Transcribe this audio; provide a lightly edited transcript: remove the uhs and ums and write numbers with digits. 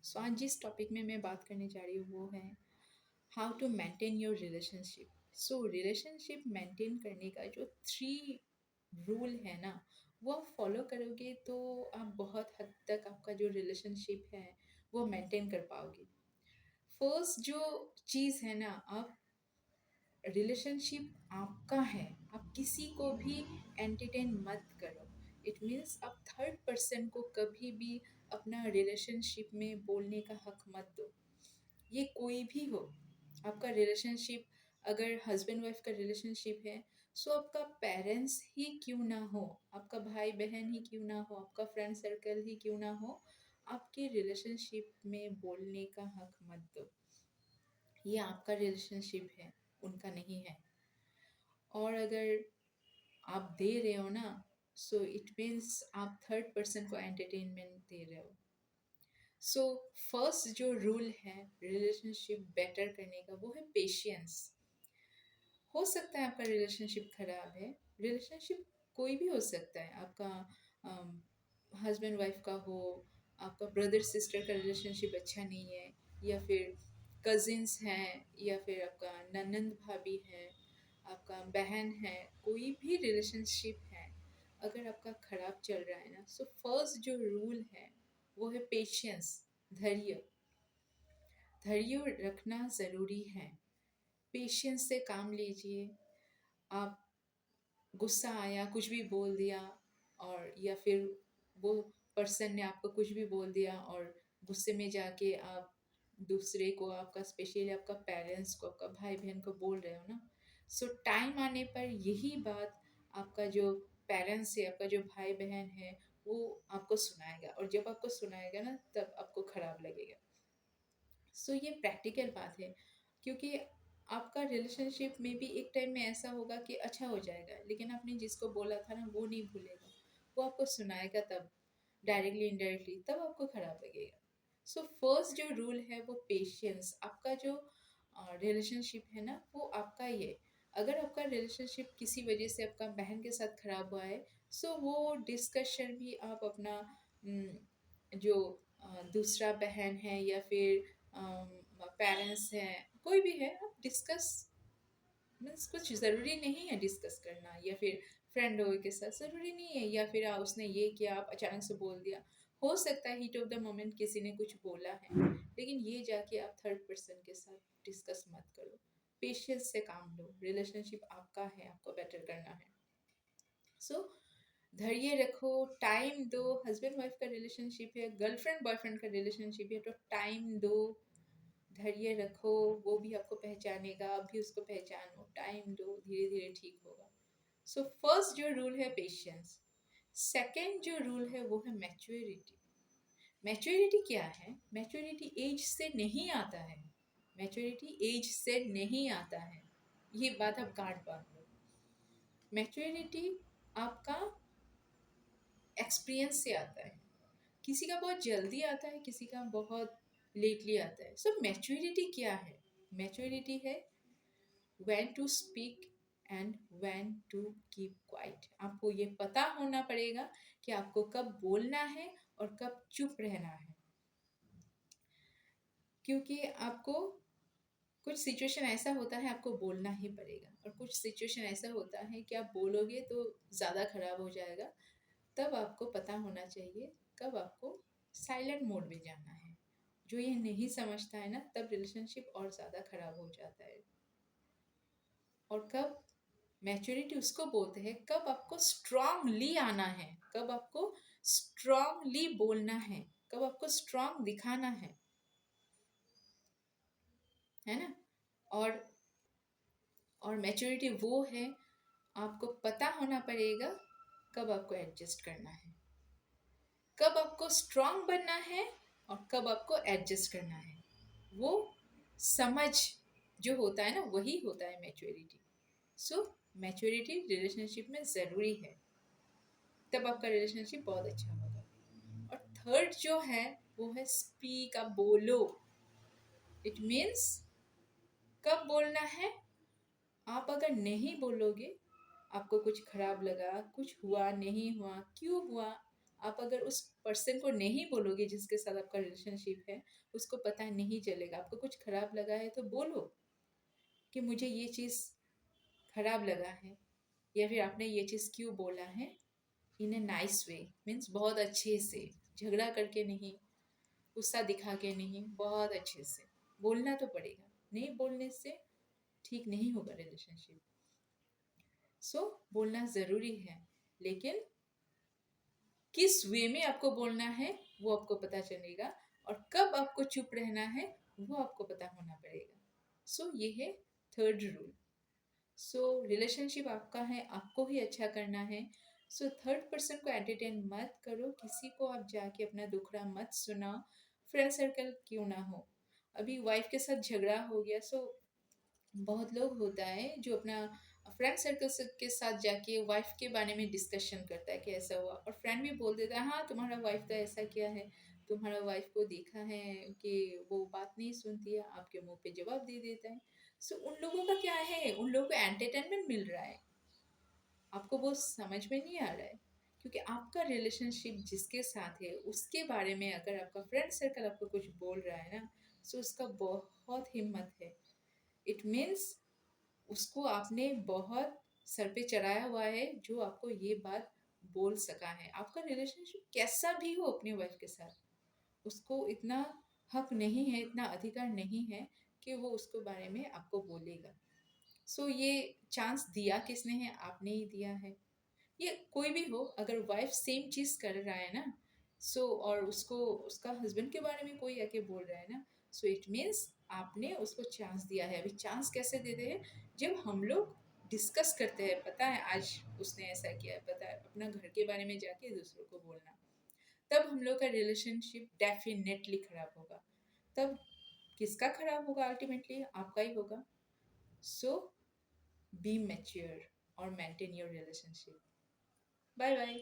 सो आज जिस टॉपिक में मैं बात करने जा रही हूँ वो है how to maintain your relationship. So relationship maintain करने का जो 3 रूल है ना, वो आप फॉलो करोगे तो आप बहुत हद तक आपका जो रिलेशनशिप है वो मेंटेन कर पाओगे। फर्स्ट जो चीज़ है ना, आप रिलेशनशिप आपका है, आप किसी को भी एंटरटेन मत करो। इट मीन्स आप थर्ड पर्सन को कभी भी अपना रिलेशनशिप में बोलने का हक मत दो। ये कोई भी हो, आपका रिलेशनशिप अगर हस्बैंड वाइफ का रिलेशनशिप है, सो आपका पेरेंट्स ही क्यों ना हो, आपका भाई बहन ही क्यों ना हो, आपका फ्रेंड सर्कल ही क्यों ना हो, आपके रिलेशनशिप में बोलने का हक मत दो। ये आपका रिलेशनशिप है, उनका नहीं है। और अगर आप दे रहे हो ना, सो इट मीन्स आप थर्ड पर्सन को एंटरटेनमेंट दे रहे हो। सो फर्स्ट जो रूल है रिलेशनशिप बेटर करने का वो है पेशेंस। हो सकता है आपका रिलेशनशिप खराब है, रिलेशनशिप कोई भी हो सकता है, आपका हस्बैंड वाइफ का हो, आपका ब्रदर सिस्टर का रिलेशनशिप अच्छा नहीं है, या फिर कजिन्स हैं, या फिर आपका ननंद भाभी है, आपका बहन है, कोई भी रिलेशनशिप है अगर आपका खराब चल रहा है ना, सो फर्स्ट जो रूल है वो है पेशेंस। धैर्य, धैर्य रखना ज़रूरी है। पेशेंस से काम लीजिए। आप गुस्सा आया, कुछ भी बोल दिया, और या फिर वो पर्सन ने आपको कुछ भी बोल दिया और गुस्से में जाके आप दूसरे को, आपका स्पेशली आपका पेरेंट्स को, आपका भाई बहन को बोल रहे हो ना, सो टाइम आने पर यही बात आपका जो पेरेंट्स है, आपका जो भाई बहन है, वो आपको सुनाएगा, और जब आपको सुनाएगा ना तब आपको खराब लगेगा। सो ये प्रैक्टिकल बात है, क्योंकि आपका रिलेशनशिप में भी एक टाइम में ऐसा होगा कि अच्छा हो जाएगा, लेकिन आपने जिसको बोला था ना वो नहीं भूलेगा, वो आपको सुनाएगा तब, डायरेक्टली इनडायरेक्टली, तब आपको खराब लगेगा। सो फर्स्ट जो रूल है वो पेशेंस। आपका जो रिलेशनशिप है ना वो आपका ही है। अगर आपका रिलेशनशिप किसी वजह से आपका बहन के साथ खराब हुआ है, सो वो डिस्कशन भी आप अपना जो दूसरा बहन है या फिर पेरेंट्स हैं, कोई भी है, आप डिस्कस, मीन्स कुछ ज़रूरी नहीं है डिस्कस करना, या फिर फ्रेंड हो के साथ ज़रूरी नहीं है, या फिर उसने ये किया आप अचानक से बोल दिया। हो सकता है हीट ऑफ द मोमेंट किसी ने कुछ बोला है, लेकिन ये जाके आप थर्ड पर्सन के साथ डिस्कस मत करो। पेशेंस से काम लो, रिलेशनशिप आपका है, आपको बेटर करना है। सो धैर्य रखो, टाइम दो। हस्बैंड वाइफ का रिलेशनशिप है, गर्लफ्रेंड बॉयफ्रेंड का रिलेशनशिप है, तो टाइम दो, धैर्य रखो। वो भी आपको पहचानेगा, आप भी उसको पहचानो, टाइम दो, धीरे धीरे ठीक होगा। सो फर्स्ट जो रूल है पेशेंस। सेकंड जो रूल है वो है मैच्योरिटी। मैच्योरिटी क्या है? मैच्योरिटी एज से नहीं आता है, मैच्योरिटी एज से नहीं आता है, ये बात आप गांठ बांध लो। मैच्योरिटी आपका एक्सपीरियंस से आता है, किसी का बहुत जल्दी आता है, किसी का बहुत लेटली आता है। सो मैच्योरिटी क्या है? मैच्योरिटी है when to speak and when to keep quiet। आपको ये पता होना पड़ेगा कि आपको कब बोलना है और कब चुप रहना है, क्योंकि आपको कुछ सिचुएशन ऐसा होता है आपको बोलना ही पड़ेगा, और कुछ सिचुएशन ऐसा होता है कि आप बोलोगे तो ज़्यादा खराब हो जाएगा। तब आपको पता होना चाहिए कब आपको साइलेंट मोड में जाना है। जो ये नहीं समझता है ना, तब रिलेशनशिप और ज़्यादा खराब हो जाता है। और कब मैच्योरिटी उसको बोलते हैं कब आपको स्ट्रांगली आना है, कब आपको स्ट्रांगली बोलना है, कब आपको स्ट्रांग दिखाना है ना। और मैच्योरिटी वो है, आपको पता होना पड़ेगा कब आपको एडजस्ट करना है, कब आपको स्ट्रांग बनना है, और कब आपको एडजस्ट करना है। वो समझ जो होता है ना, वही होता है मैच्योरिटी। सो मैच्योरिटी रिलेशनशिप में ज़रूरी है, तब आपका रिलेशनशिप बहुत अच्छा होगा। और थर्ड जो है वो है स्पीक, आप बोलो। इट मीन्स कब बोलना है। आप अगर नहीं बोलोगे, आपको कुछ खराब लगा, कुछ हुआ नहीं हुआ, क्यों हुआ, आप अगर उस पर्सन को नहीं बोलोगे जिसके साथ आपका रिलेशनशिप है, उसको पता नहीं चलेगा। आपको कुछ खराब लगा है तो बोलो कि मुझे ये चीज़ खराब लगा है, या फिर आपने ये चीज़ क्यों बोला है। इन ए नाइस वे, मीन्स बहुत अच्छे से, झगड़ा करके नहीं, गुस्सा दिखा के नहीं, बहुत अच्छे से बोलना तो पड़ेगा। नहीं बोलने से ठीक नहीं होगा रिलेशनशिप। सो बोलना ज़रूरी है, लेकिन किस वे में आपको बोलना है वो आपको पता चलेगा, और कब आपको चुप रहना है वो आपको पता होना पड़ेगा। सो ये है थर्ड रूल। सो रिलेशनशिप आपका है, आपको ही अच्छा करना है। सो थर्ड पर्सन को एंटरटेन मत करो, किसी को आप जाके अपना दुखड़ा मत सुनाओ, फ्रेंड सर्कल क्यों ना हो। अभी वाइफ के साथ झगड़ा हो गया, सो बहुत लोग होता है जो अपना फ्रेंड सर्कल के साथ जाके वाइफ के बारे में डिस्कशन करता है कि ऐसा हुआ, और फ्रेंड भी बोल देता है हाँ तुम्हारा वाइफ तो ऐसा किया है, तुम्हारा वाइफ को देखा है कि वो बात नहीं सुनती है, आपके मुंह पे जवाब दे देता है। सो उन लोगों का क्या है, उन लोगों को एंटरटेनमेंट मिल रहा है, आपको वो समझ में नहीं आ रहा है। क्योंकि आपका रिलेशनशिप जिसके साथ है उसके बारे में अगर आपका फ्रेंड सर्कल आपको कुछ बोल रहा है ना, सो उसका बहुत हिम्मत है। इट मीन्स उसको आपने बहुत सर पे चढ़ाया हुआ है जो आपको ये बात बोल सका है। आपका रिलेशनशिप कैसा भी हो अपनी वाइफ के साथ, उसको इतना हक नहीं है, इतना अधिकार नहीं है कि वो उसके बारे में आपको बोलेगा। सो ये चांस दिया किसने है, आपने ही दिया है। ये कोई भी हो, अगर वाइफ सेम चीज कर रहा है ना, सो और उसको उसका हस्बैंड के बारे में कोई आके बोल रहा है ना, सो इट मीन्स आपने उसको चांस दिया है। अभी चांस कैसे देते हैं, जब हम लोग डिस्कस करते हैं, पता है आज उसने ऐसा किया है, पता है, अपना घर के बारे में जाके दूसरों को बोलना, तब हम लोग का रिलेशनशिप डेफिनेटली खराब होगा। तब किसका खराब होगा, अल्टीमेटली आपका ही होगा। सो बी मैच्योर और maintain your relationship. Bye bye.